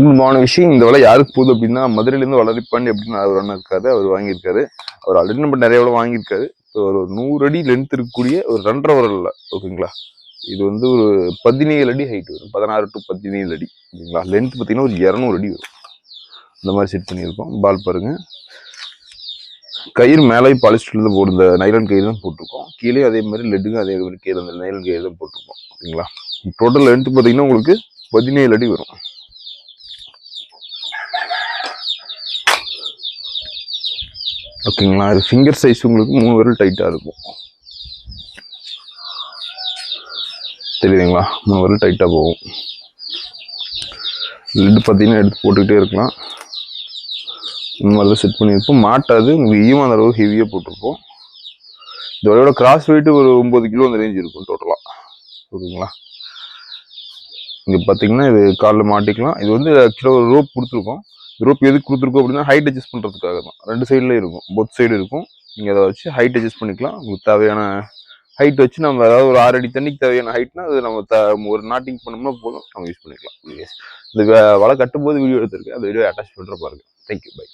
முக்கியமான விஷயம், இந்த வலை யாருக்கு போகுது அப்படின்னா, மதுரையிலேருந்து வளரிப்பாண்டி அப்படின்னு அவர் ஒன்று இருக்காரு, அவர் வாங்கியிருக்காரு. அவர் ஆல்ரெடி நம்ம நிறைய வலை வாங்கியிருக்காரு. ஒரு 100 அடி லென்த் இருக்கக்கூடிய ஒரு 2.5 வரல, ஓகேங்களா. இது வந்து ஒரு 17 அடி ஹைட் வரும், 16 to 17 அடி, ஓகேங்களா. லென்த் பார்த்தீங்கன்னா ஒரு 200 அடி வரும். இந்த மாதிரி செட் பண்ணியிருக்கோம். பால் பாருங்க, கயிறு மேலே பாலிஸ்டர்ல போட்டு இந்த நைலான் கயிறு தான் போட்டிருக்கோம். கீழே அதே மாதிரி லெட்டுங்க அதே மாதிரி கீழே அந்த நைலான் கயிறு தான் போட்டிருக்கோம், ஓகேங்களா. டோட்டல் லென்த் பார்த்தீங்கன்னா உங்களுக்கு 17 அடி வரும். ஓகேங்களா. அது ஃபிங்கர் சைஸ் உங்களுக்கு 3 விரல் டைட்டாக இருக்கும், தெரியுதுங்களா. 3 விரல் டைட்டாக போகும். லெட்டு பார்த்தீங்கன்னா எடுத்து போட்டுக்கிட்டே இருக்கலாம். இந்த மாதிரி தான் செட் பண்ணியிருப்போம். மாட்டாது, உங்களுக்கு ஈவன் அந்த அளவுக்கு ஹெவியாக போட்டிருப்போம். இதோட கிராஸ் வெயிட்டு ஒரு 9 கிலோ அந்த ரேஞ்ச் இருக்கும் டோட்டலாக, ஓகேங்களா. இங்கே பார்த்தீங்கன்னா இது காலில் மாட்டிக்கலாம். இது வந்து ஆக்சுவலாக ஒரு ரோப் கொடுத்துருக்கோம். ரோப் எதுக்கு கொடுத்துருக்கோம் அப்படின்னா ஹைட் அட்ஜஸ்ட் பண்ணுறதுக்காக தான். 2 சைடில் இருக்கும், போத் சைடு இருக்கும். நீங்கள் அதை வச்சு ஹைட் அட்ஜஸ்ட் பண்ணிக்கலாம். உங்களுக்கு தேவையான ஹைட் வச்சு நம்ம ஏதாவது ஒரு 6 அடி தண்ணிக்கு தேவையான ஹைட்னா அது நம்ம ஒரு நாட்டிங் பண்ணோம்னா போதும், நம்ம யூஸ் பண்ணிக்கலாம். இந்த வலை கட்டும்போது வீடியோ எடுத்திருக்கேன், அந்த வீடியோ அட்டாச் பண்ணுற பாருங்க. Thank you, by.